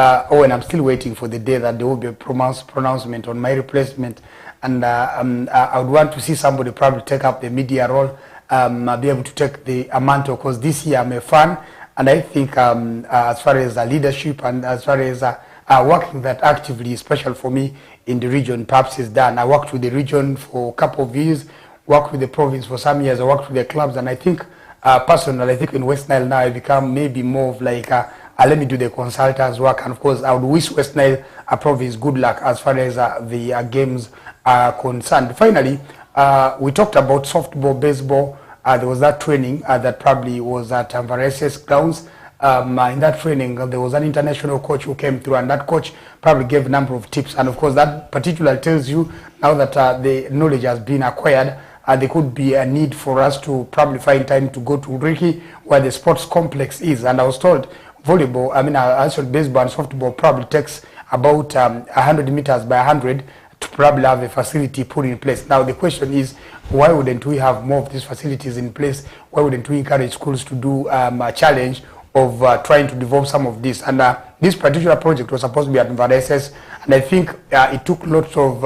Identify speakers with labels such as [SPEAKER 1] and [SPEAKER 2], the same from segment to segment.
[SPEAKER 1] and I'm still waiting for the day that there will be a pronouncement on my replacement. And I would want to see somebody probably take up the media role, be able to take the mantle, because this year I'm a fan, and I think as far as leadership and as far as working that actively, especially for me in the region, perhaps is done. I worked with the region for a couple of years, worked with the province for some years, I worked with the clubs, and I think personally, I think in West Nile now I become maybe more of like let me do the consultants work, and of course I would wish West Nile province good luck as far as the games are concerned. Finally, we talked about softball, baseball. There was that training that probably was at Vareses grounds. In that training, there was an international coach who came through, and that coach probably gave a number of tips. And of course, that particular tells you now that the knowledge has been acquired, there could be a need for us to probably find time to go to Riki, where the sports complex is. And I was told volleyball, actually baseball and softball probably takes about 100 meters by 100 to probably have a facility put in place. Now the question is, why wouldn't we have more of these facilities in place? Why wouldn't we encourage schools to do a challenge of trying to develop some of this? And this particular project was supposed to be at Vareses, and I think it took lots of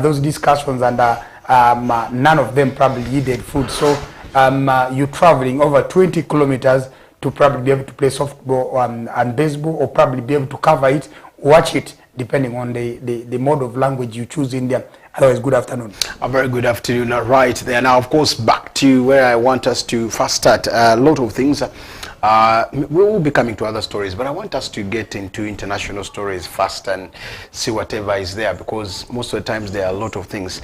[SPEAKER 1] those discussions, and none of them probably yielded food. So you're traveling over 20 kilometers to probably be able to play softball and baseball, or probably be able to cover it, watch it, depending on the mode of language you choose in there. Otherwise, good afternoon.
[SPEAKER 2] A very good afternoon. Right there. Now, of course, back to where I want us to first start. A lot of things. We will be coming to other stories, but I want us to get into international stories first and see whatever is there, because most of the times there are a lot of things.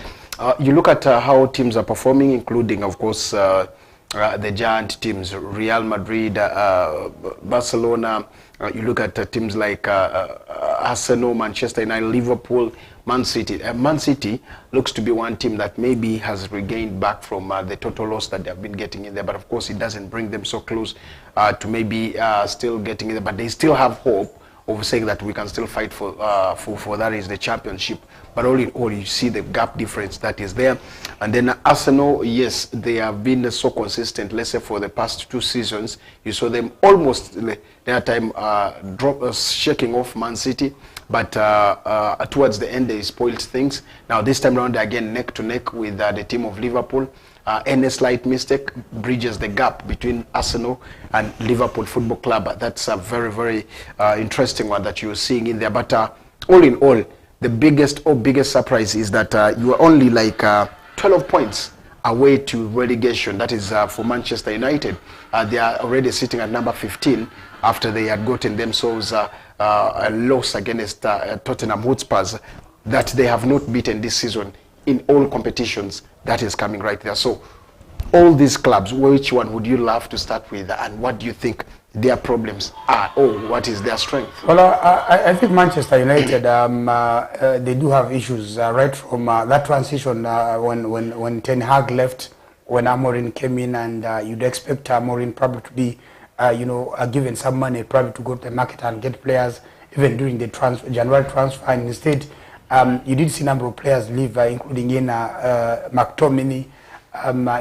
[SPEAKER 2] You look at how teams are performing, including, of course, the giant teams, Real Madrid, Barcelona. You look at teams like Arsenal, Manchester United, Liverpool, Man City. Man City looks to be one team that maybe has regained back from the total loss that they have been getting in there. But of course, it doesn't bring them so close to maybe still getting in there. But they still have hope of saying that we can still fight for that is the championship. But all in all, you see the gap difference that is there. And then Arsenal, yes, they have been so consistent. Let's say for the past 2 seasons, you saw them almost their time shaking off Man City. But towards the end, they spoiled things. Now this time around, again neck to neck with the team of Liverpool. Any slight mistake bridges the gap between Arsenal and Liverpool Football Club. That's a very, very interesting one that you're seeing in there. But all in all, the biggest surprise is that you are only like 12 points away to relegation. That is for Manchester United. They are already sitting at number 15 after they had gotten themselves a loss against Tottenham Hotspurs that they have not beaten this season in all competitions. That is coming right there. So all these clubs, which one would you love to start with, and what do you think their problems are, or what is their strength?
[SPEAKER 1] Well, I think Manchester United, they do have issues right from that transition when Ten Hag left, when Amorim came in, and you'd expect Amorim probably to be given some money probably to go to the market and get players even during the January transfer, and instead you did see a number of players leave, including in McTominay.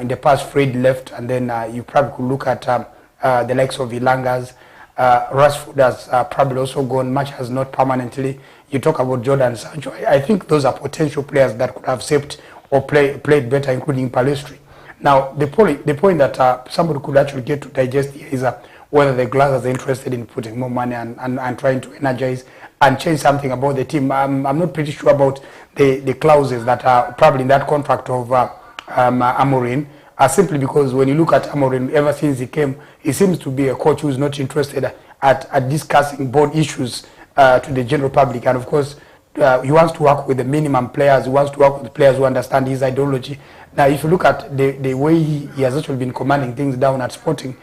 [SPEAKER 1] In the past, Fred left, and then you probably could look at the likes of Ilangas. Rashford has probably also gone. Much has not permanently. You talk about Jordan Sancho. I think those are potential players that could have saved or played better, including Pellistri. Now, the point that somebody could actually get to digest here is whether the Glazers are interested in putting more money and trying to energize and change something about the team. I'm not pretty sure about the clauses that are probably in that contract of Amorim, simply because when you look at Amorim, ever since he came, he seems to be a coach who is not interested at discussing board issues to the general public. And of course, he wants to work with the minimum players. He wants to work with players who understand his ideology. Now, if you look at the way he has actually been commanding things down at Sporting,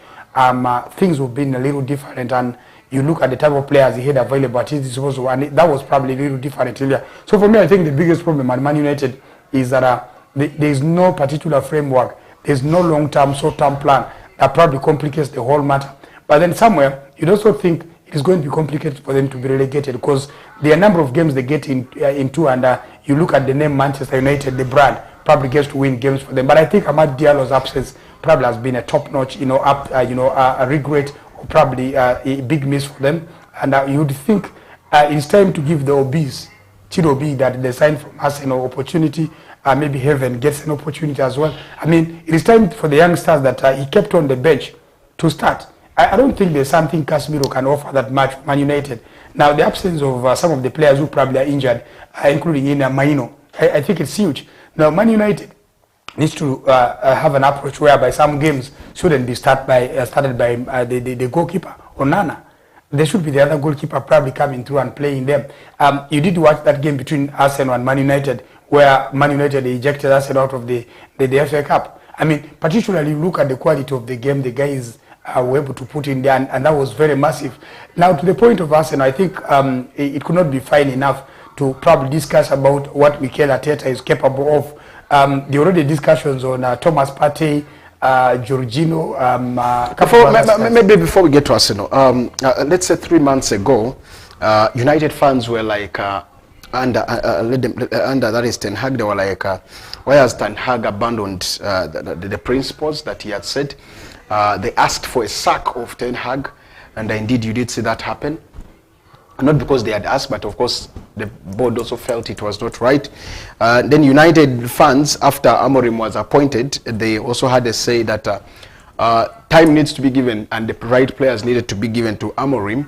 [SPEAKER 1] things have been a little different. And you look at the type of players he had available at his disposal, and that was probably a little different earlier. So for me, I think the biggest problem at Man United is that there is no particular framework. There's no long-term, short-term plan that probably complicates the whole matter. But then somewhere, you'd also think it is going to be complicated for them to be relegated, because there are a number of games they get into, and you look at the name Manchester United, the brand probably gets to win games for them. But I think Amad Diallo's absence probably has been a top-notch, a regret, or probably a big miss for them. And you would think It's time to give the OBs, Chido that they signed from us, opportunity. Maybe Heaven gets an opportunity as well. I mean, it is time for the youngsters that he kept on the bench to start. I don't think there's something Casemiro can offer that much Man United. Now, the absence of some of the players who probably are injured, including Maino, I think it's huge. Now, Man United needs to have an approach whereby some games shouldn't be started by the goalkeeper, Onana. There should be the other goalkeeper probably coming through and playing them. You did watch that game between Arsenal and Man United, where Man United ejected Arsenal out of the FA Cup. I mean, particularly look at the quality of the game the guys were able to put in there, and that was very massive. Now, to the point of Arsenal, I think it could not be fine enough to probably discuss about what Mikel Arteta is capable of. There already discussions on Thomas Partey, Jorginho.
[SPEAKER 2] Maybe before we get to Arsenal, let's say 3 months ago, United fans were like under that is Ten Hag. They were like, why has Ten Hag abandoned the principles that he had said? They asked for a sack of Ten Hag, and indeed you did see that happen. Not because they had asked, but of course the board also felt it was not right. Then United fans, after Amorim was appointed, they also had a say that time needs to be given and the right players needed to be given to Amorim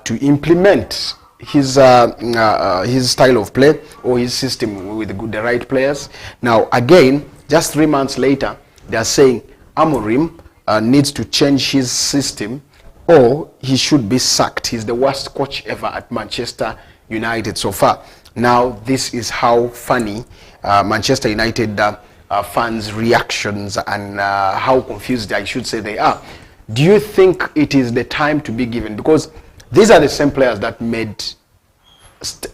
[SPEAKER 2] to implement his style of play or his system with the right players. Now again, just 3 months later, they are saying Amorim needs to change his system or he should be sacked. He's the worst coach ever at Manchester United so far. Now this is how funny Manchester United fans' reactions and how confused I should say they are. Do you think it is the time to be given? Because these are the same players that made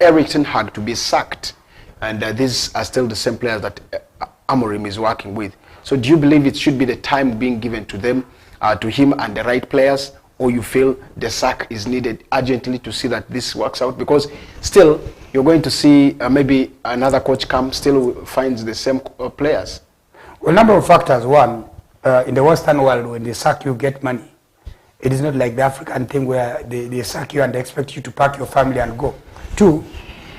[SPEAKER 2] Erik ten Hag to be sacked, and these are still the same players that Amorim is working with. So do you believe it should be the time being given to them, to him and the right players, or you feel the sack is needed urgently to see that this works out? Because still you're going to see maybe another coach come, still finds the same players.
[SPEAKER 1] Well, number of factors. One, in the Western world, when they sack you, get money. It is not like the African thing where they sack you and they expect you to pack your family and go. Two,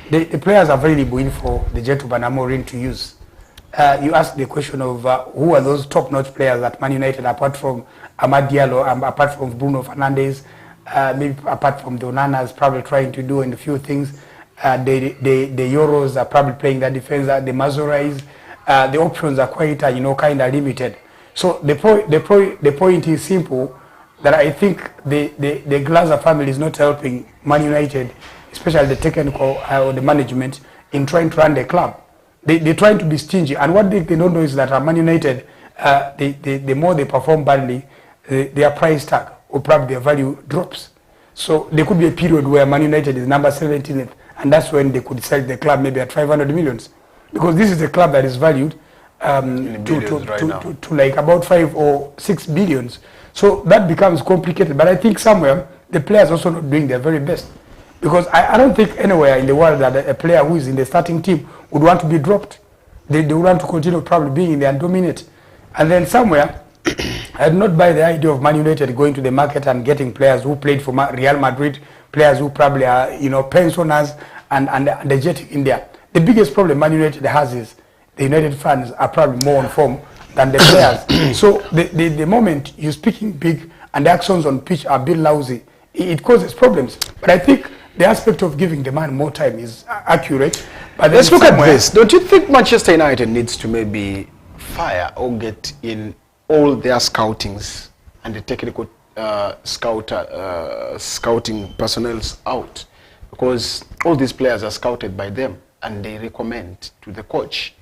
[SPEAKER 1] the players are available for the gentleman Amorim to use. You asked the question of who are those top-notch players at Man United, apart from Amad Diallo, apart from Bruno Fernandes, maybe apart from the Onanas probably trying to do in a few things. The Euros are probably playing that defense. The Mazurais, the options are quite kind of limited. So the point is simple, that I think the Glazer family is not helping Man United, especially the technical or the management, in trying to run the club. They're trying to be stingy, and what they don't know is that Man United, the more they perform badly, their price tag or probably their value drops. So there could be a period where Man United is number 17th, and that's when they could sell the club maybe at 500 millions, because this is a club that is valued to like about 5 or 6 billions. So that becomes complicated. But I think somewhere the players also not doing their very best, because I don't think anywhere in the world that a player who is in the starting team would want to be dropped. They would want to continue probably being in there and dominate. And then somewhere, I do not buy the idea of Man United going to the market and getting players who played for Real Madrid, players who probably are pensioners and they're jetting in there. The biggest problem Man United has is the United fans are probably more on form than the players. So the moment you're speaking big and the actions on pitch are a bit lousy, it causes problems. But I think the aspect of giving the man more time is accurate. But
[SPEAKER 2] let's look at this. Don't you think Manchester United needs to maybe fire or get in all their scoutings and the technical scouting personnel out? Because all these players are scouted by them and they recommend to the coach.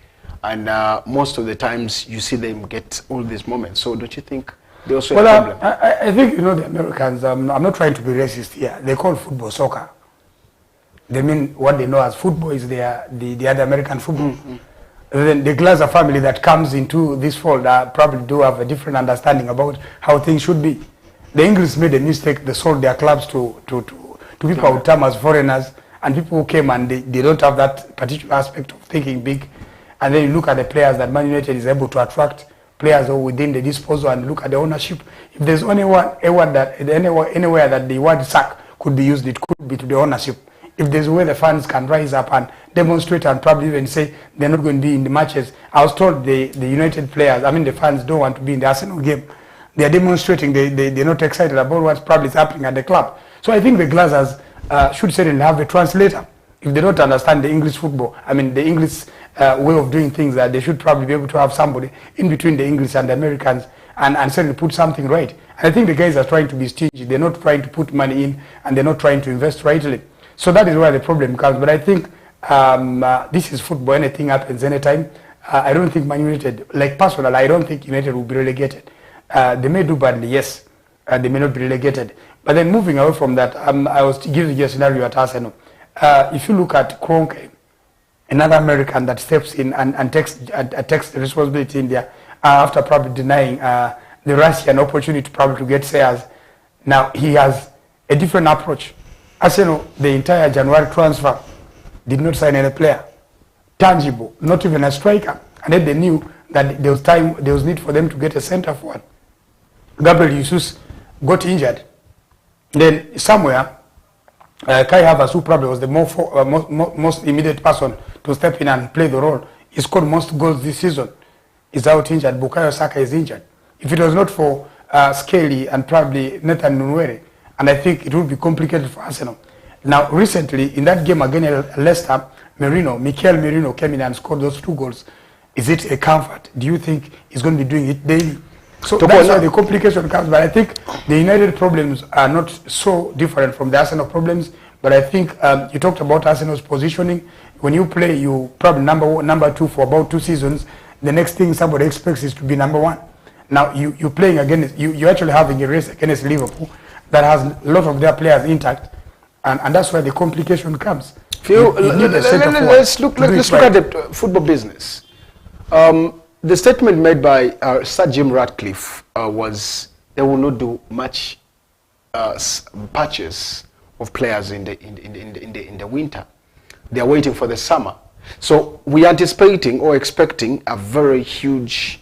[SPEAKER 2] And most of the times you see them get all these moments. So don't you think they also have a problem?
[SPEAKER 1] I think, the Americans, I'm not trying to be racist here. They call football soccer. They mean what they know as football is the other American football. Then the Glazer family that comes into this fold probably do have a different understanding about how things should be. The English made a mistake. They sold their clubs to people who term as foreigners, and people who came and they don't have that particular aspect of thinking big. And then you look at the players that Man United is able to attract, players who are within the disposal, and look at the ownership. If there's anywhere that the word sack could be used, it could be to the ownership. if there's a way the fans can rise up and demonstrate and probably even say they're not going to be in the matches. I was told the United players, I mean the fans don't want to be in the Arsenal game. They're demonstrating, they're not excited about what's probably happening at the club. So I think the Glazers should certainly have a translator. If they don't understand the English football, I mean the English way of doing things, that they should probably be able to have somebody in between the English and the Americans and certainly put something right. And I think the guys are trying to be stingy. They're not trying to put money in and they're not trying to invest rightly. So that is where the problem comes. But I think this is football. Anything happens anytime. I don't think Man United, like personally, I don't think United will be relegated. They may do badly, yes. They may not be relegated. But then moving away from that, I was giving you a scenario at Arsenal. If you look at Kroenke, another American that steps in and takes the responsibility in there after probably denying the Russian opportunity probably to get shares. Now he has a different approach. Arsenal, the entire January transfer, did not sign any player, tangible, not even a striker. And then they knew that there was need for them to get a centre forward. Gabriel Jesus got injured. Then somewhere, Kai Havertz, who probably was the most immediate person to step in and play the role, he scored most goals this season. Is out injured. Bukayo Saka is injured. If it was not for Skelly and probably Nathan Nunwere, and I think it would be complicated for Arsenal. Now, recently, in that game against Leicester, Mikel Merino came in and scored those 2 goals. Is it a comfort? Do you think he's going to be doing it daily? So that's why the complication comes. But I think the United problems are not so different from the Arsenal problems. But I think you talked about Arsenal's positioning. When you play, you probably number 2 for about 2 seasons. The next thing somebody expects is to be number 1. Now you're playing against, you're actually having a race against Liverpool that has a lot of their players intact, and that's where the complication comes.
[SPEAKER 2] Let's look at the football business. The statement made by Sir Jim Ratcliffe was they will not do much purchase of players in the winter. They are waiting for the summer. So we are anticipating or expecting a very huge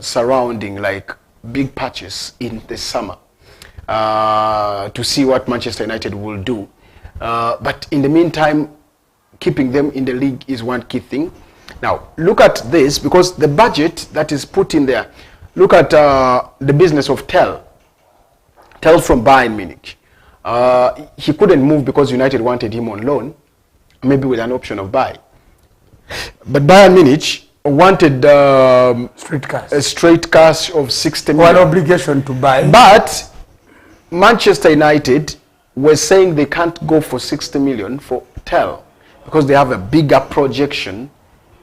[SPEAKER 2] surrounding, like big purchase in the summer to see what Manchester United will do. But in the meantime, keeping them in the league is one key thing. Now, look at this, because the budget that is put in there, look at the business of Tell from Bayern Munich. He couldn't move because United wanted him on loan, maybe with an option of buy. But Bayern Munich wanted a straight cash of 60 million.
[SPEAKER 1] One obligation to buy.
[SPEAKER 2] But Manchester United were saying they can't go for 60 million for Tell because they have a bigger projection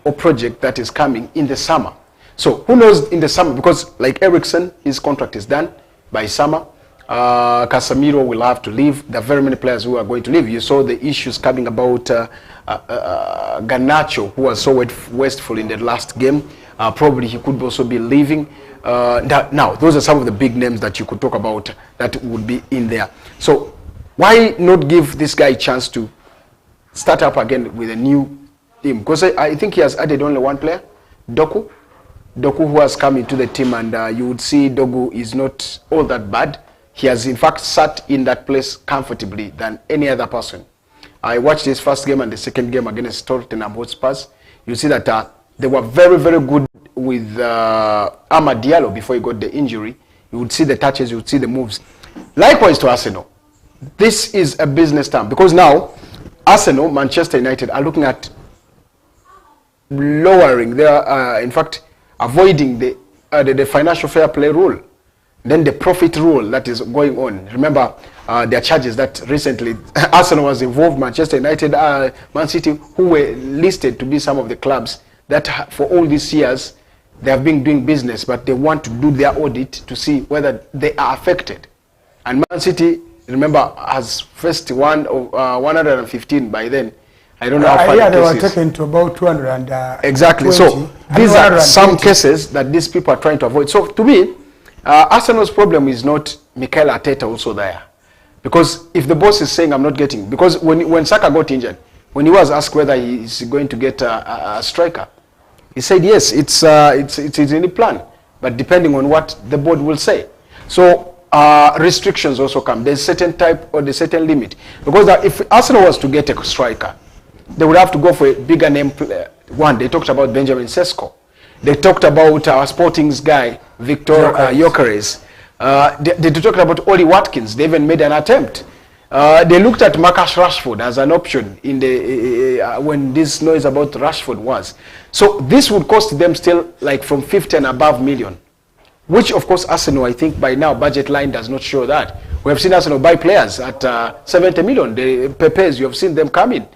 [SPEAKER 2] or project that is coming in the summer. So who knows in the summer, because like Eriksen, his contract is done by summer. Casemiro will have to leave. There are very many players who are going to leave. You saw the issues coming about Garnacho, who was so wasteful in the last game. Probably he could also be leaving. Now, those are some of the big names that you could talk about that would be in there. So why not give this guy a chance to start up again with a new team? Because I think he has added only 1 player, Doku, who has come into the team, and you would see Dogu is not all that bad. He has in fact sat in that place comfortably than any other person. I watched his first game and the second game against Tottenham Hotspurs. You see that they were very, very good with Amad Diallo before he got the injury. You would see the touches, you would see the moves. Likewise to Arsenal. This is a business term, because now Arsenal, Manchester United are looking at lowering their, in fact, avoiding the financial fair play rule. Then the profit rule that is going on. Remember, there are charges that recently Arsenal was involved, Manchester United, Man City, who were listed to be some of the clubs that for all these years they have been doing business, but they want to do their audit to see whether they are affected. And Man City, remember, has faced 115 by then. I don't know how far
[SPEAKER 1] yeah, they were taken to about 200.
[SPEAKER 2] Exactly. So these are some cases that these people are trying to avoid. So to me, Arsenal's problem is not Mikel Arteta also there. Because if the boss is saying I'm not getting, because when Saka got injured, when he was asked whether he is going to get a striker, he said yes, it's in the plan, but depending on what the board will say. So restrictions also come. There's certain type or the certain limit. Because if Arsenal was to get a striker, they would have to go for a bigger name player. One, they talked about Benjamin Sesko. They talked about our Sporting's guy, Victor Gyökeres. They talked about Oli Watkins. They even made an attempt. They looked at Marcus Rashford as an option in the when this noise about Rashford was. So this would cost them still like from 50 and above million. Which, of course, Arsenal, I think by now, budget line does not show that. We have seen Arsenal buy players at 70 million. The Pepes, you have seen them come in.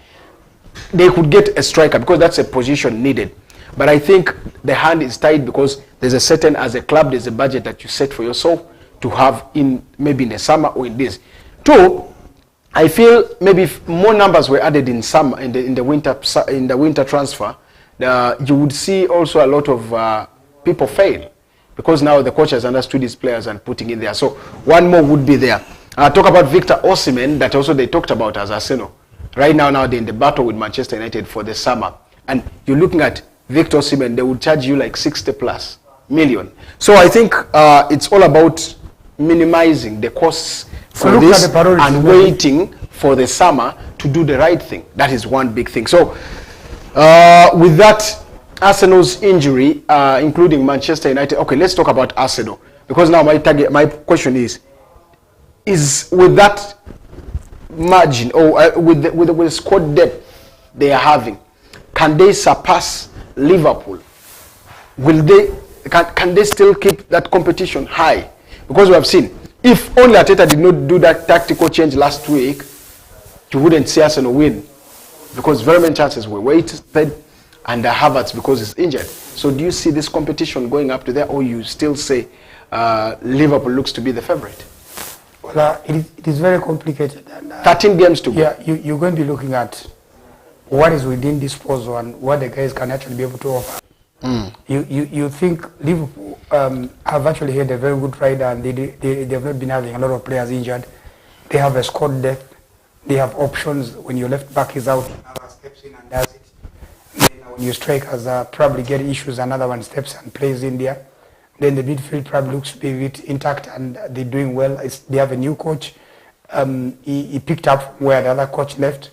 [SPEAKER 2] They could get a striker because that's a position needed. But I think the hand is tied because there's a certain, as a club, there's a budget that you set for yourself to have in maybe in the summer or in this. Two, I feel maybe if more numbers were added in summer, in the winter transfer, you would see also a lot of people fail. Because now the coach has understood his players and putting in there. So one more would be there. Talk about Victor Osimhen, that also they talked about as Arsenal. Right now they're in the battle with Manchester United for the summer. And you're looking at Victor Osimhen, they would charge you like 60 plus million. So I think it's all about minimizing the costs for this and waiting for the summer to do the right thing. That is one big thing. So with that, Arsenal's injury, including Manchester United. Okay, let's talk about Arsenal because now my question is with that margin or with the squad depth they are having, can they surpass Liverpool? Will they? Can they still keep that competition high? Because we have seen if only Arteta did not do that tactical change last week, you wouldn't see Arsenal win because very many chances were wasted. And Havertz because he's injured. So do you see this competition going up to there, or you still say Liverpool looks to be the favorite?
[SPEAKER 1] Well, it is very complicated. And,
[SPEAKER 2] 13 games to go.
[SPEAKER 1] Yeah, you're going to be looking at what is within disposal and what the guys can actually be able to offer. You think Liverpool have actually had a very good ride and they have not been having a lot of players injured. They have a squad depth. They have options. When your left back is out, another steps in and does it. When your strikers probably get issues, another one steps and plays in there. Then the midfield probably looks to be a bit intact and they're doing well. They have a new coach. He picked up where the other coach left.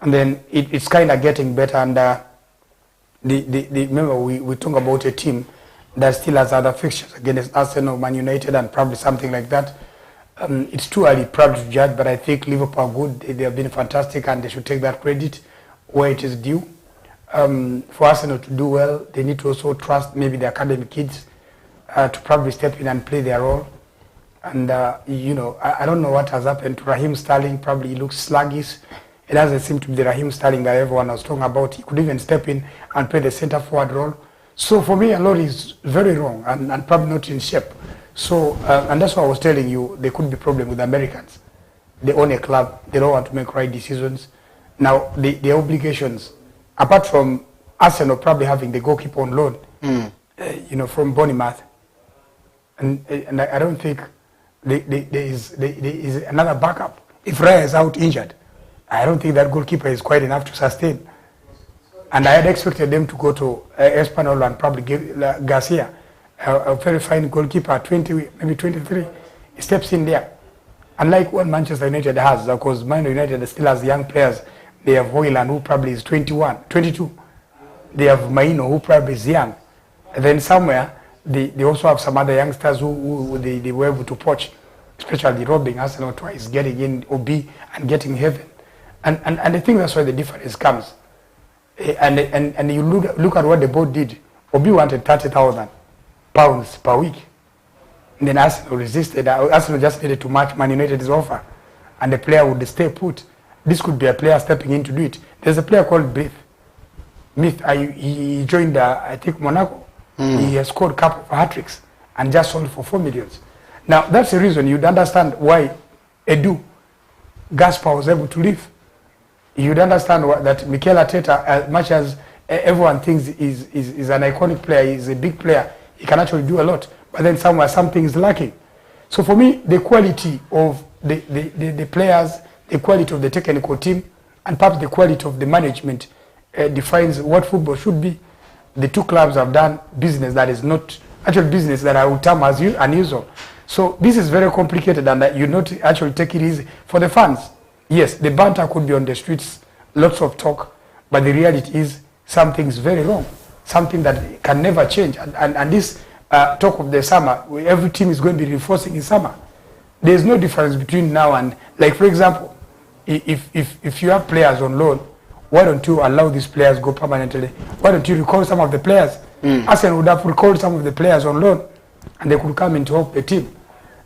[SPEAKER 1] And then it's kind of getting better. And remember, we talk about a team that still has other fixtures against Arsenal, Man United, and probably something like that. It's too early probably to judge, but I think Liverpool are good. They have been fantastic and they should take that credit where it is due. For Arsenal to do well, they need to also trust maybe the academy kids to probably step in and play their role. And, I don't know what has happened to Raheem Sterling. Probably he looks sluggish. It doesn't seem to be the Raheem Sterling that everyone was talking about. He could even step in and play the center forward role. So for me, a lot is very wrong and probably not in shape. So, and that's why I was telling you, there could be a problem with the Americans. They own a club. They don't want to make right decisions. Now, the obligations, apart from Arsenal probably having the goalkeeper on loan, from Bournemouth, and I don't think there is another backup. If Raya is out injured, I don't think that goalkeeper is quite enough to sustain. And I had expected them to go to Espanyol and probably give Garcia, a very fine goalkeeper, 20, maybe 23. He steps in there. Unlike what Manchester United has, because Man United still has young players. They have Hoyland, who probably is 22. They have Maino, who probably is young. And then somewhere, they also have some other youngsters who they were able to poach, especially robbing Arsenal twice, getting in OB and getting Heaven. And I think that's where the difference comes. And you look at what the board did. OB wanted £30,000 per week. And then Arsenal resisted. Arsenal just needed to match Man United's offer. And the player would stay put. This could be a player stepping in to do it. There's a player called Smith. He joined, I think, Monaco. He has scored a couple of hat-tricks and just sold for 4 million. Now, that's the reason you'd understand why Edu Gaspar was able to leave. You'd understand that Mikel Arteta, as much as everyone thinks is an iconic player, he's a big player, he can actually do a lot. But then somewhere something is lacking. So for me, the quality of the players, the quality of the technical team, and perhaps the quality of the management defines what football should be. The two clubs have done business that is not actual business that I would term as unusual. So this is very complicated, and you not actually take it easy for the fans. Yes, the banter could be on the streets, lots of talk, but the reality is something's very wrong, something that can never change. And this talk of the summer, where every team is going to be reinforcing in summer. There's no difference between now and, like, for example, if you have players on loan, why don't you allow these players go permanently? Why don't you recall some of the players? Arsenal would have recalled some of the players on loan, and they could come in to help the team.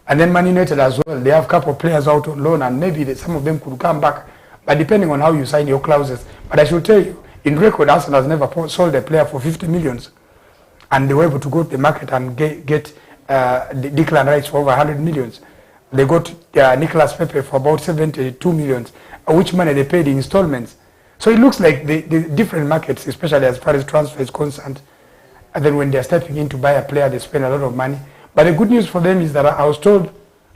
[SPEAKER 1] And then Man United as well, they have a couple of players out on loan, and maybe some of them could come back, but depending on how you sign your clauses. But I should tell you, in record, Arsenal has never sold a player for 50 millions, and they were able to go to the market and get Declan Rice for over 100 millions. They got Nicolas Pepe for about 72 millions, which money they paid in installments. So it looks like the different markets, especially as far as transfer is concerned, and then when they're stepping in to buy a player, they spend a lot of money. But the good news for them is that I was told,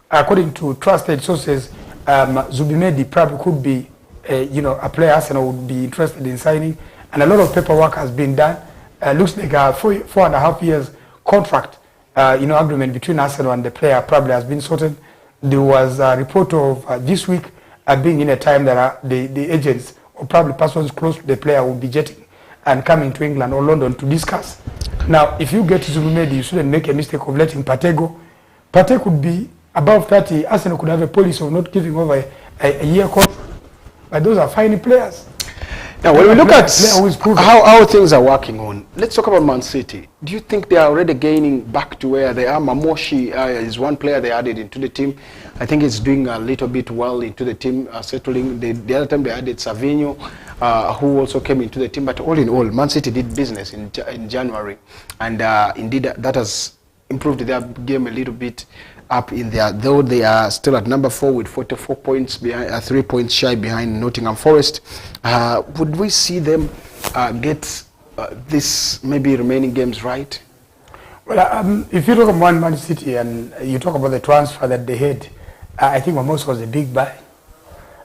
[SPEAKER 1] according to trusted sources, Zubimendi probably could be, a player Arsenal would be interested in signing, and a lot of paperwork has been done. Looks like a 4.5 years contract, agreement between Arsenal and the player probably has been sorted. There was a report of this week being in a time that the agents or probably persons close to the player will be jetting and coming to England or London to discuss. Now, if you get Zubimendi, you shouldn't make a mistake of letting Partey go. Partey could be above 30. Arsenal could have a policy of not giving over a year contract. But those are fine players.
[SPEAKER 2] Now, when we look at how things are working on, let's talk about Man City. Do you think they are already gaining back to where they are? Mamoshi is one player they added into the team. I think he's doing a little bit well into the team, settling. The other time they added Savinho, who also came into the team. But all in all, Man City did business in January. And indeed, that has improved their game a little bit up in there, though they are still at number 4 with 44 points, behind, 3 points shy behind Nottingham Forest. Would we see them get this maybe remaining games right?
[SPEAKER 1] Well, if you talk about Man City and you talk about the transfer that they had, I think Ramos was a big buy.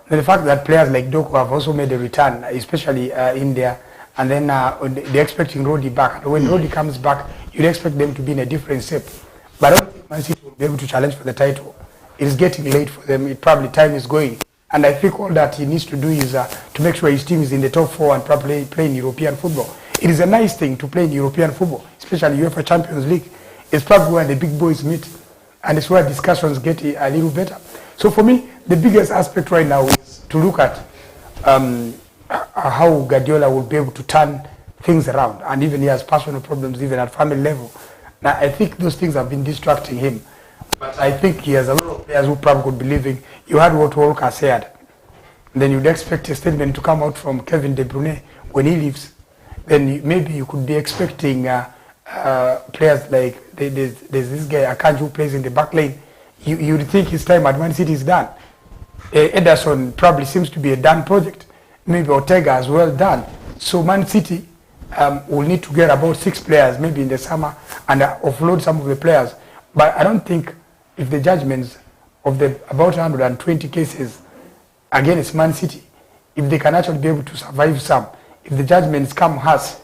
[SPEAKER 1] And the fact that players like Doku have also made a return, especially in there, and then they're expecting Rodri back. And when Rodri comes back, you'd expect them to be in a different shape. But I don't think Man City will be able to challenge for the title. It is getting late for them. Time is going. And I think all that he needs to do is to make sure his team is in the top 4 and probably play in European football. It is a nice thing to play in European football, especially UEFA Champions League. It's probably where the big boys meet, and it's where discussions get a little better. So for me, the biggest aspect right now is to look at how Guardiola will be able to turn things around. And even he has personal problems, even at family level. Now, I think those things have been distracting him. But I think he has a lot of players who probably could be leaving. You heard what Walker said. Then you'd expect a statement to come out from Kevin De Bruyne when he leaves. Then maybe you could be expecting players like there's this guy Akanji who plays in the back lane. You'd think his time at Man City is done. Ederson probably seems to be a done project. Maybe Ortega as well done. So Man City will need to get about 6 players maybe in the summer and offload some of the players. But I don't think if the judgments of the about 120 cases against Man City, if they can actually be able to survive some, if the judgments come harsh,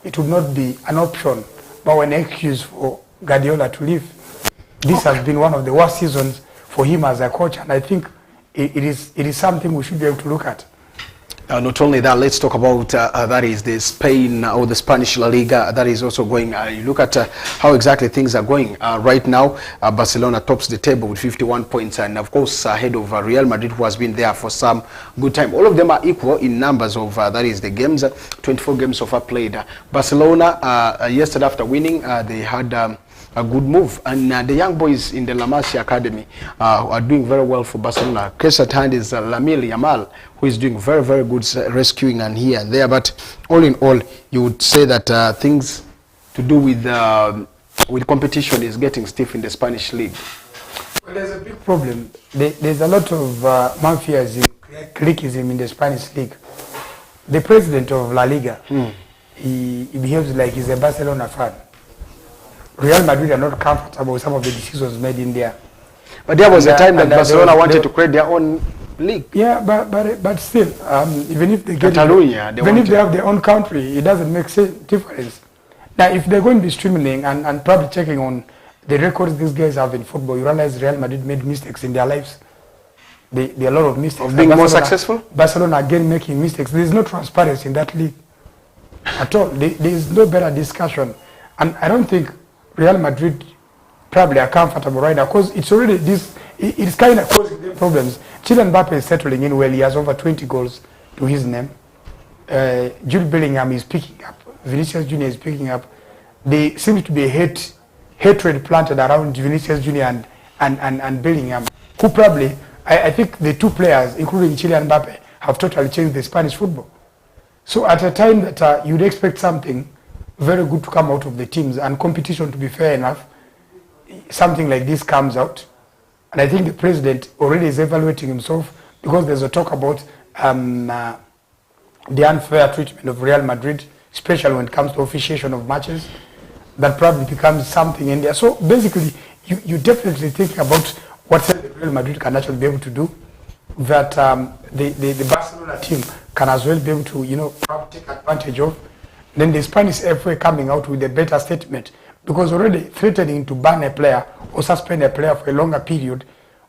[SPEAKER 1] it would not be an option but an excuse for Guardiola to leave. This has been one of the worst seasons for him as a coach, and I think it is something we should be able to look at.
[SPEAKER 2] Not only that, let's talk about that is the Spain or the Spanish La Liga that is also going. You look at how exactly things are going right now. Barcelona tops the table with 51 points, and of course ahead of Real Madrid, who has been there for some good time. All of them are equal in numbers of that is the games. 24 games so far played. Barcelona yesterday after winning, they had a good move, and the young boys in the La Masia Academy are doing very well for Barcelona. Case at hand is Lamine Yamal, who is doing very, very good rescuing and here and there. But all in all, you would say that things to do with competition is getting stiff in the Spanish league.
[SPEAKER 1] Well, there's a big problem. There's a lot of mafiaism, cliquism in the Spanish league. The president of La Liga, he behaves like he's a Barcelona fan. Real Madrid are not comfortable with some of the decisions made in there.
[SPEAKER 2] But there was a time that Barcelona wanted to create their own league.
[SPEAKER 1] Yeah, but still, even if they get
[SPEAKER 2] Catalonia,
[SPEAKER 1] even if they have their own country, it doesn't make difference. Now, if they're going to be streamlining and probably checking on the records these guys have in football, you realize Real Madrid made mistakes in their lives. There are a lot of mistakes.
[SPEAKER 2] Of being more successful?
[SPEAKER 1] Barcelona again making mistakes. There is no transparency in that league at all. There is no better discussion. And I don't think Real Madrid probably are comfortable right now because it's already this, it's kind of causing them problems. Kylian Mbappe is settling in well. He has over 20 goals to his name. Jude Bellingham is picking up. Vinicius Junior is picking up. There seems to be a hatred planted around Vinicius Junior and Bellingham, who probably, I think the two players, including Kylian Mbappe, have totally changed the Spanish football. So at a time that you'd expect something very good to come out of the teams and competition to be fair enough, something like this comes out. And I think the president already is evaluating himself because there's a talk about the unfair treatment of Real Madrid, especially when it comes to officiation of matches. That probably becomes something in there. So basically, you definitely think about what Real Madrid can actually be able to do, that the Barcelona team can as well be able to, probably take advantage of. Then the Spanish FA coming out with a better statement, because already threatening to ban a player or suspend a player for a longer period,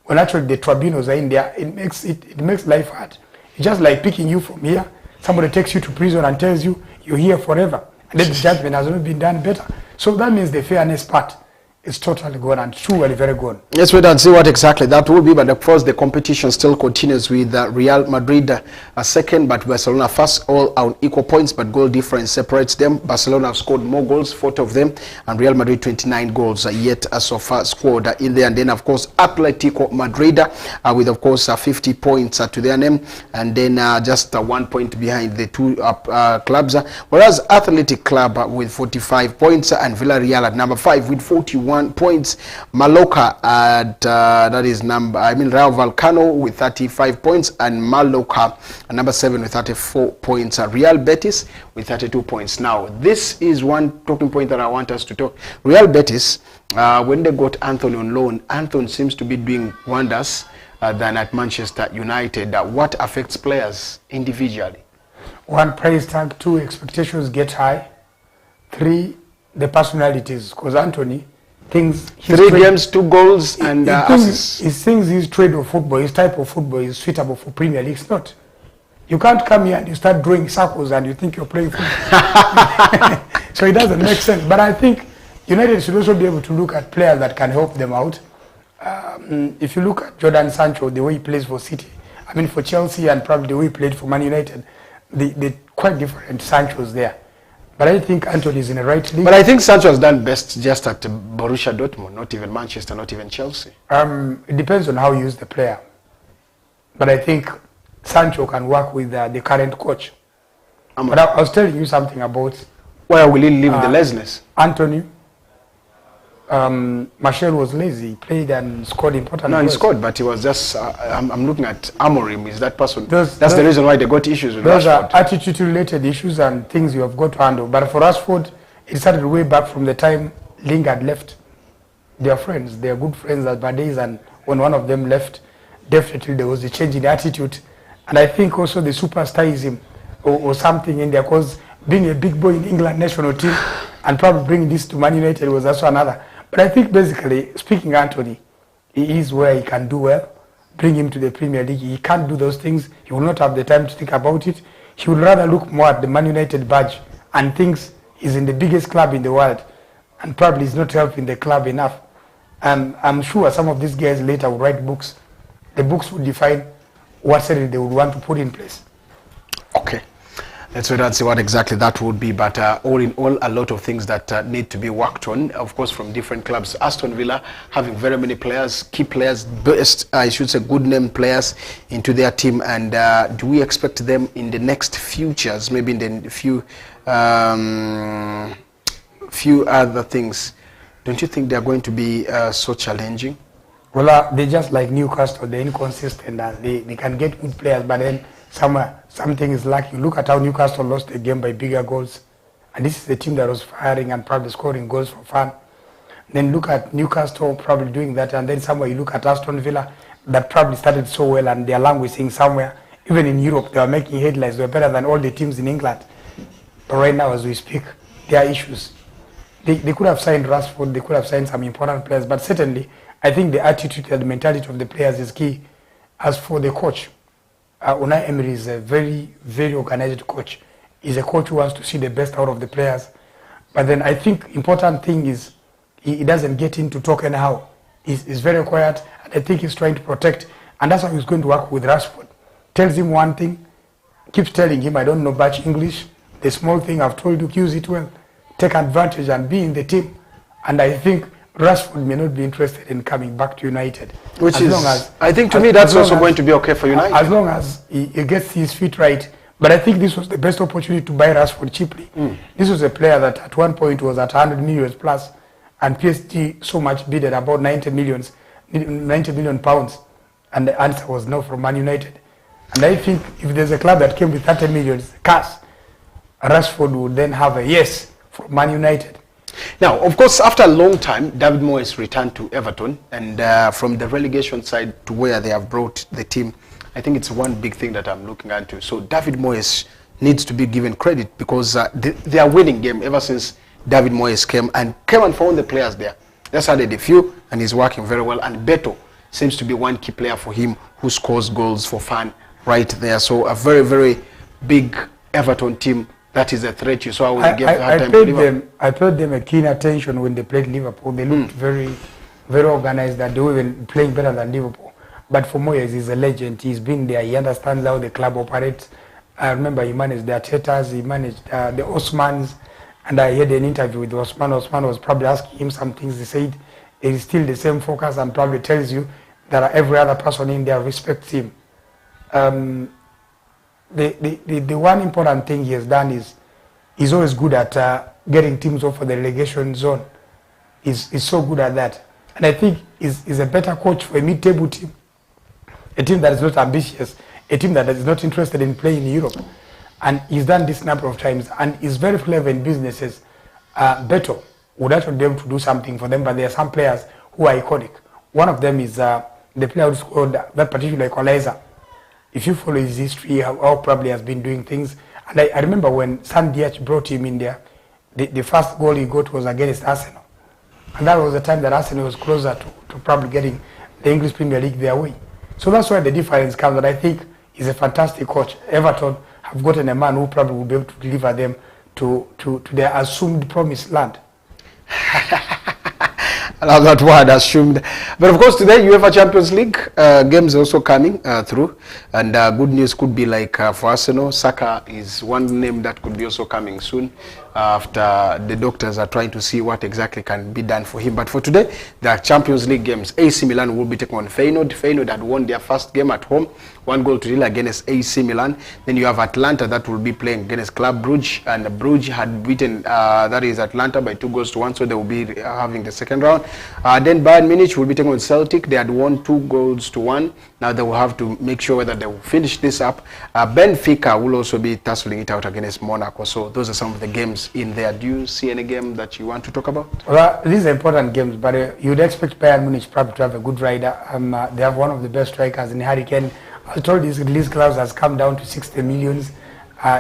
[SPEAKER 1] when actually the tribunals are in there, it makes life hard. It's just like picking you from here. Somebody takes you to prison and tells you you're here forever, and then the judgment has not been done better. So that means the fairness part is totally gone and truly very gone.
[SPEAKER 2] Let's wait and see what exactly that will be. But of course, the competition still continues with Real Madrid second, but Barcelona first, all on equal points, but goal difference separates them. Barcelona have scored more goals, 40 of them, and Real Madrid 29 goals yet so far scored in there. And then, of course, Atletico Madrid with, of course, 50 points to their name, and then just 1 point behind the two clubs. Whereas Athletic Club with 45 points and Villarreal at number 5 with 41 points. Mallorca at Rayo Vallecano with 35 points, and Mallorca at number 7 with 34 points. Real Betis with 32 points. Now, this is one talking point that I want us to talk. Real Betis, when they got Anthony on loan, Anthony seems to be doing wonders than at Manchester United. What affects players individually? 1,
[SPEAKER 1] price tag. 2, expectations get high. 3, the personalities, because Anthony thinks
[SPEAKER 2] 3 games, 2 goals, and assists.
[SPEAKER 1] He thinks his trade of football, his type of football is suitable for Premier League. It's not. You can't come here and you start drawing circles and you think you're playing football. So it doesn't make sense. But I think United should also be able to look at players that can help them out. If you look at Jordan Sancho, the way he plays for City, for Chelsea, and probably the way he played for Man United, they're quite different Sanchos there. But I think Anthony is in the right league.
[SPEAKER 2] But I think Sancho has done best just at Borussia Dortmund, not even Manchester, not even Chelsea.
[SPEAKER 1] It depends on how you use the player. But I think Sancho can work with the current coach. But I was telling you something about...
[SPEAKER 2] Where will he leave the laziness?
[SPEAKER 1] Anthony. Martial was lazy. He played and scored important goals.
[SPEAKER 2] No, he scored, but he was just... I'm looking at Amorim. Is that person? That's the reason why they got issues with
[SPEAKER 1] those
[SPEAKER 2] Rashford.
[SPEAKER 1] Are attitude-related issues and things you have got to handle. But for Rashford, it started way back from the time Lingard left. They are friends. They are good friends at bad days. And when one of them left, definitely there was a change in attitude. And I think also the superstarism or something in there, because being a big boy in England national team and probably bringing this to Man United was also another. But I think basically, speaking Anthony, he is where he can do well. Bring him to the Premier League. He can't do those things. He will not have the time to think about it. He would rather look more at the Man United badge and thinks he's in the biggest club in the world and probably is not helping the club enough. And I'm sure some of these guys later will write books. The books will define what salary they would want to put in place.
[SPEAKER 2] Okay. Let's wait and see what exactly that would be. But all in all, a lot of things that need to be worked on, of course, from different clubs. Aston Villa having very many players, key players, best, I should say, good name players into their team. And do we expect them in the next futures, maybe in the few other things? Don't you think they're going to be so challenging?
[SPEAKER 1] Well, they're just like Newcastle. They're inconsistent. They can get good players, but then something is lacking. Look at how Newcastle lost the game by bigger goals. And this is the team that was firing and probably scoring goals for fun. Then look at Newcastle probably doing that. And then somewhere you look at Aston Villa that probably started so well and they're languishing somewhere. Even in Europe, they were making headlines. They were better than all the teams in England. But right now, as we speak, there are issues. they could have signed Rashford, they could have signed some important players, but certainly I think the attitude and the mentality of the players is key. As for the coach, Unai Emery is a very, very organized coach. He's a coach who wants to see the best out of the players. But then I think important thing is he doesn't get into talk anyhow. He's very quiet, and I think he's trying to protect. And that's how he's going to work with Rashford. Tells him one thing, keeps telling him, I don't know much English. The small thing I've told you, use it well. Take advantage and be in the team. And I think Rashford may not be interested in coming back to United.
[SPEAKER 2] Which as is, long as, I think to me that's also going to be okay for United.
[SPEAKER 1] As long as he gets his feet right. But I think this was the best opportunity to buy Rashford cheaply. This was a player that at one point was at 100 million plus, and PSG so much bid at about 90 million pounds. And the answer was no from Man United. And I think if there's a club that came with 30 million cash, Rashford would then have a yes from Man United.
[SPEAKER 2] Now, of course, after a long time, David Moyes returned to Everton, and from the relegation side to where they have brought the team, I think it's one big thing that I'm looking into. So David Moyes needs to be given credit, because they are winning game ever since David Moyes came and found the players there. Just added a few, and he's working very well. And Beto seems to be one key player for him who scores goals for fun right there. So a very, very big Everton team that is a threat. So I will give
[SPEAKER 1] I paid them a keen attention when they played Liverpool. They looked very, very organized, that they were even playing better than Liverpool. But for Moyes, he's a legend. He's been there. He understands how the club operates. I remember he managed the Artetas, he managed the Osmans, and I had an interview with Osman. Osman was probably asking him some things. He said it is still the same focus, and probably tells you that every other person in there respects him. The one important thing he has done is he's always good at getting teams off of the relegation zone. He's so good at that. And I think he's a better coach for a mid-table team, a team that is not ambitious, a team that is not interested in playing in Europe. And he's done this number of times, and he's very clever in businesses. Beto would actually be able to do something for them, but there are some players who are iconic. One of them is the player who scored that particular equalizer. If you follow his history, how probably has been doing things. And I remember when Sam Diach brought him in there, the first goal he got was against Arsenal. And that was the time that Arsenal was closer to probably getting the English Premier League their way. So that's where the difference comes, and I think he's a fantastic coach. Everton have gotten a man who probably will be able to deliver them to their assumed promised land.
[SPEAKER 2] I love that word, assumed. But of course, today UEFA Champions League games also coming through, and good news could be like for Arsenal, Saka is one name that could be also coming soon, after the doctors are trying to see what exactly can be done for him. But for today, the Champions League games, AC Milan will be taking on Feyenoord. Feyenoord had won their first game at home, 1-0 against AC Milan. Then you have Atlanta that will be playing against Club Brugge, and Brugge had beaten that is Atlanta by 2-1, so they will be having the second round. Then Bayern Munich will be taking on Celtic. They had won 2-1. Now they will have to make sure whether they will finish this up. Benfica will also be tussling it out against Monaco. So those are some of the games in there. Do you see any game that you want to talk about?
[SPEAKER 1] Well, these are important games, but you'd expect Bayern Munich probably to have a good rider. They have one of the best strikers in Harry Kane. I was told his release clause has come down to 60 millions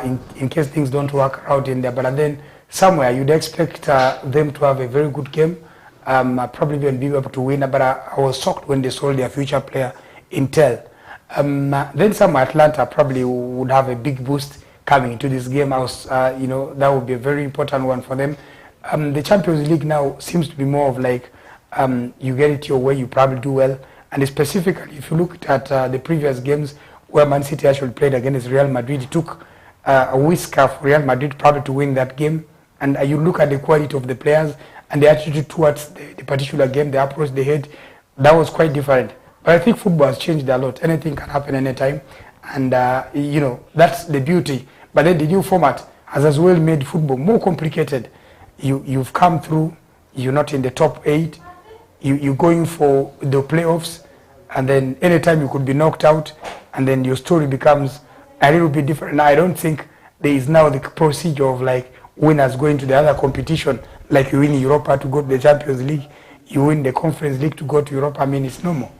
[SPEAKER 1] in case things don't work out in there. But then somewhere you'd expect them to have a very good game. Probably will be able to win, but I was shocked when they sold their future player Intel. Then some Atlanta probably would have a big boost coming into this game. That would be a very important one for them. The Champions League now seems to be more of like you get it your way, you probably do well. And specifically, if you look at the previous games where Man City actually played against Real Madrid, it took a whisker for Real Madrid probably to win that game. And you look at the quality of the players and the attitude towards the particular game, the approach they had, that was quite different. But I think football has changed a lot. Anything can happen anytime. And, that's the beauty. But then the new format has as well made football more complicated. You've come through, you're not in the top 8, you're going for the playoffs, and then anytime you could be knocked out, and then your story becomes a little bit different. Now, I don't think there is now the procedure of like winners going to the other competition, like you win Europa to go to the Champions League, you win the Conference League to go to Europa. I mean, it's no more.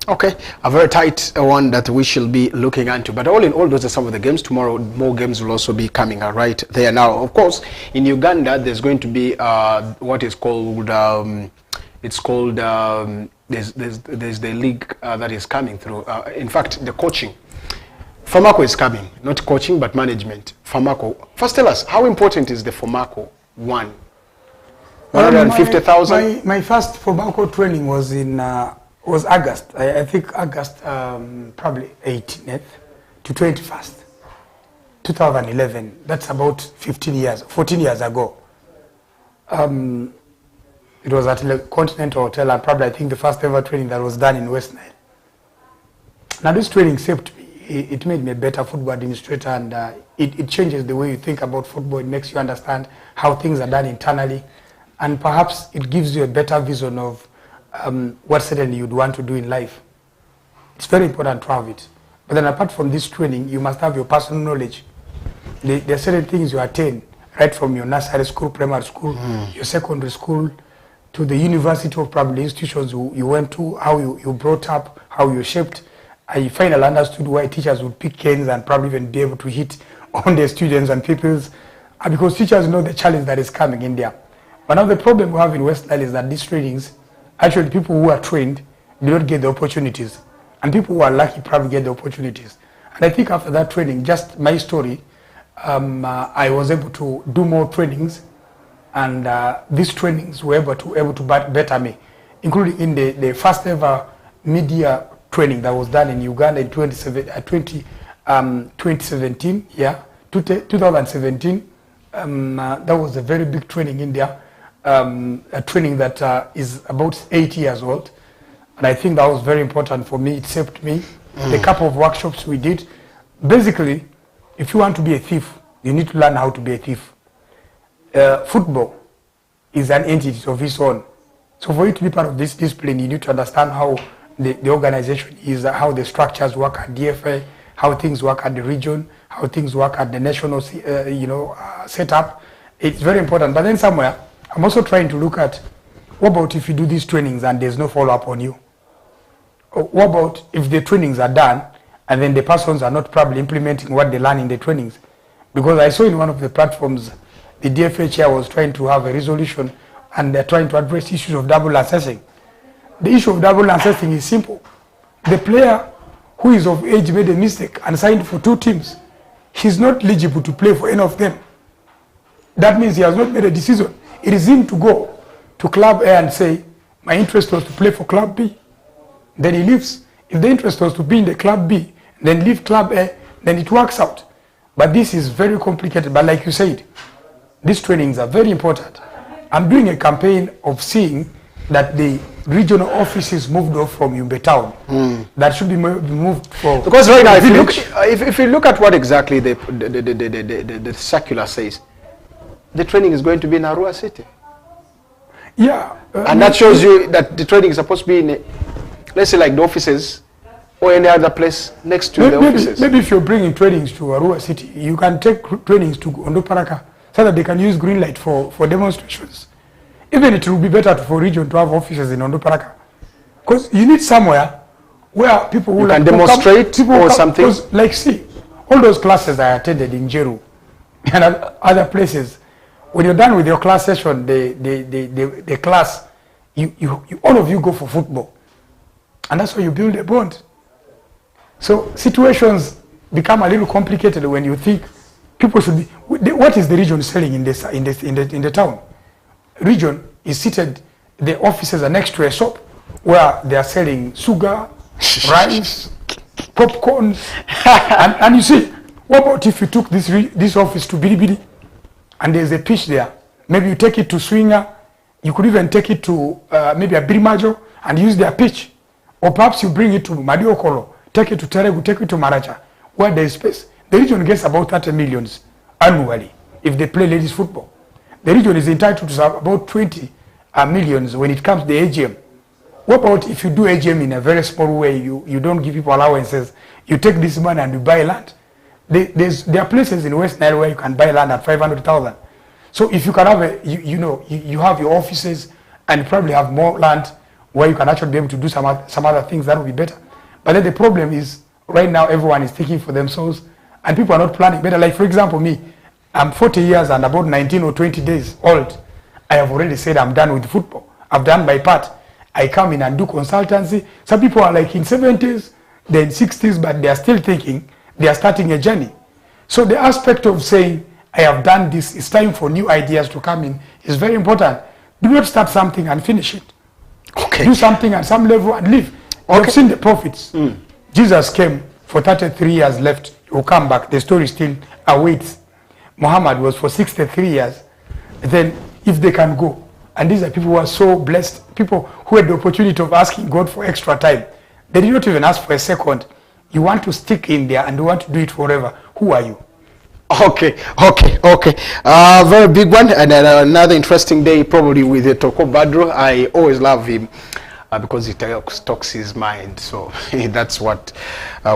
[SPEAKER 2] Okay, a very tight one that we shall be looking into. But all in all, those are some of the games. Tomorrow, more games will also be coming right there. Now, of course, in Uganda, there's going to be what is called, there's the league that is coming through. In fact, the coaching. Famako is coming, not coaching, but management. Famako. First, tell us, how important is the Famako one? 150,000?
[SPEAKER 1] My first Famako training was in was August. I think August probably 18th to 21st, 2011. That's about 14 years ago. It was at a Continental Hotel, and probably I think the first ever training that was done in West Nile. Now this training shaped me. It made me a better football administrator, and it changes the way you think about football. It makes you understand how things are done internally, and perhaps it gives you a better vision of what certainly you'd want to do in life. It's very important to have it. But then apart from this training, you must have your personal knowledge. There are certain things you attain right from your nursery school, primary school, your secondary school, to the university, or probably institutions you went to, how you brought up, how you shaped. I finally understood why teachers would pick canes and probably even be able to hit on their students and pupils, because teachers know the challenge that is coming in there. But now the problem we have in West Nile is that these trainings, actually people who are trained do not get the opportunities, and people who are lucky probably get the opportunities. And I think after that training, just my story, I was able to do more trainings, and these trainings were able to better me, including in the first ever media training that was done in Uganda in 2017. Yeah, 2017. That was a very big training in there. A training that is about 8 years old, and I think that was very important for me. It saved me. The couple of workshops we did. Basically, if you want to be a thief, you need to learn how to be a thief. Football is an entity of its own. So for you to be part of this discipline, you need to understand how the organization is, how the structures work at DFA, how things work at the region, how things work at the national setup. It's very important. But then somewhere, I'm also trying to look at, what about if you do these trainings and there's no follow-up on you? Or what about if the trainings are done and then the persons are not probably implementing what they learn in the trainings? Because I saw in one of the platforms, the DFA chair was trying to have a resolution, and they're trying to address issues of double assessing. The issue of double assessing is simple. The player who is of age made a mistake and signed for 2 teams. He's not eligible to play for any of them. That means he has not made a decision. It is him to go to Club A and say, my interest was to play for Club B. Then he leaves. If the interest was to be in the Club B, then leave Club A, then it works out. But this is very complicated. But like you said, these trainings are very important. I'm doing a campaign of seeing that the regional offices moved off from Yumbe town. That should be moved for...
[SPEAKER 2] Because right now, if you look at what exactly the circular says, the training is going to be in Arua City.
[SPEAKER 1] Yeah.
[SPEAKER 2] And that shows you that the training is supposed to be in, let's say, like the offices or any other place next to the offices.
[SPEAKER 1] Maybe if you're bringing trainings to Arua City, you can take trainings to Ondo Paraka so that they can use green light for demonstrations. Even it will be better for region to have offices in Ondo Paraka, because you need somewhere where people will
[SPEAKER 2] can demonstrate or something.
[SPEAKER 1] Like, see, all those classes I attended in Jeru and other places, when you're done with your class session, the class, you all of you go for football, and that's how you build a bond. So situations become a little complicated when you think people should be. What is the region selling in the town? Region is seated. The offices are next to a shop where they are selling sugar, rice, popcorn, and you see, what about if you took this office to Bilibili, and there's a pitch there? Maybe you take it to Swinger. You could even take it to maybe a Birimajo and use their pitch, or perhaps you bring it to Madiokolo, take it to Teregu, take it to Maracha, where there is space. The region gets about 30 millions annually if they play ladies football. The region is entitled to about 20 millions when it comes to the AGM. What about if you do AGM in a very small way? You don't give people allowances. You take this money and you buy land. There are places in West Nile where you can buy land at 500,000. So if you can have you have your offices and you probably have more land where you can actually be able to do some other things that will be better. But then the problem is, right now everyone is thinking for themselves, and people are not planning better. Like, for example, me, I'm 40 years and about 19 or 20 days old. I have already said I'm done with football. I've done my part. I come in and do consultancy. Some people are like in 70s, they're in 60s, but they are still thinking they are starting a journey. So the aspect of saying, I have done this, it's time for new ideas to come in, is very important. Do not start something and finish it.
[SPEAKER 2] Okay.
[SPEAKER 1] Do something at some level and leave.
[SPEAKER 2] Okay.
[SPEAKER 1] You've seen the prophets. Jesus came for 33 years left. He will come back. The story still awaits. Muhammad was for 63 years. Then if they can go, and these are people who are so blessed, people who had the opportunity of asking God for extra time. They did not even ask for a second. You want to stick in there and you want to do it forever. Who are you?
[SPEAKER 2] Okay. Very big one, and another interesting day probably with Toko Badru. I always love him because he talks his mind. So that's what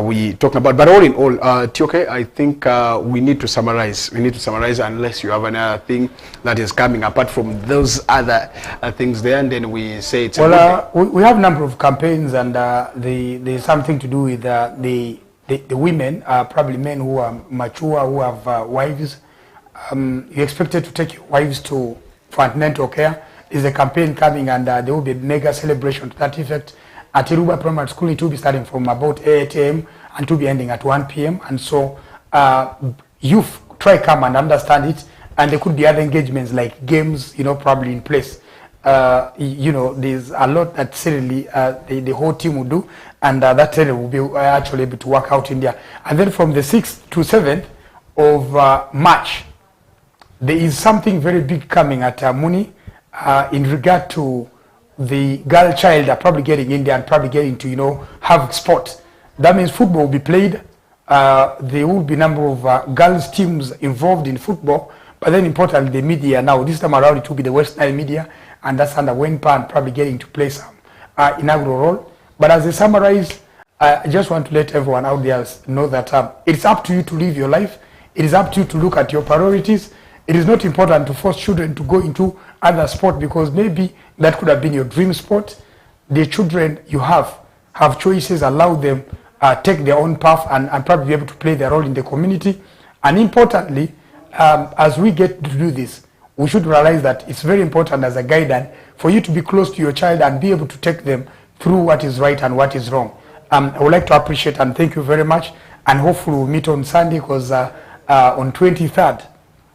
[SPEAKER 2] we talking about. But all in all, Tioke, I think we need to summarize. We need to summarize, unless you have another thing that is coming apart from those other things there, and then we say it's.
[SPEAKER 1] Well, we have a number of campaigns, and there's something to do with the women, probably men who are mature, who have wives. You're expected to take your wives for antenatal care. There's a campaign coming, and there will be a mega celebration to that effect. At Iruba Primary School, it will be starting from about 8 a.m. and to be ending at 1 p.m. And so youth try come and understand it, and there could be other engagements like games, probably in place. There's a lot that certainly the whole team will do, and that certainly will be actually able to work out in there. And then from the 6th to 7th of March, there is something very big coming at Muni in regard to the girl child are probably getting in there and probably getting to, have sport. That means football will be played. There will be a number of girls teams involved in football, but then importantly, the media now, this time around it will be the West Nile media, and that's under Wenpan probably getting to play some inaugural role. But as I summarize, I just want to let everyone out there know that it's up to you to live your life. It is up to you to look at your priorities. It is not important to force children to go into other sport, because maybe that could have been your dream sport. The children you have choices, allow them take their own path and probably be able to play their role in the community. And importantly, as we get to do this, we should realize that it's very important as a guidance for you to be close to your child and be able to take them through what is right and what is wrong. I would like to appreciate and thank you very much, and hopefully we'll meet on Sunday, because on 23rd,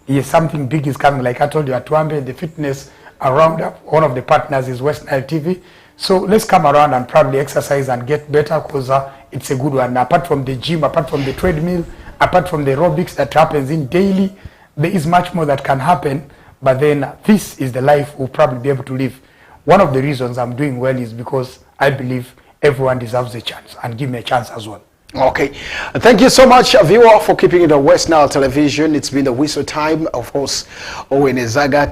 [SPEAKER 1] yes, something big is coming. Like I told you, at Twambe, the fitness roundup, one of the partners is West Nile TV. So let's come around and probably exercise and get better, because it's a good one. Apart from the gym, apart from the treadmill, apart from the aerobics that happens in daily, there is much more that can happen. But then this is the life we'll probably be able to live. One of the reasons I'm doing well is because I believe everyone deserves a chance, and give me a chance as well.
[SPEAKER 2] Okay, thank you so much, viewer, for keeping it on West Nile Television. It's been the whistle time, of course. Owen Ezaga.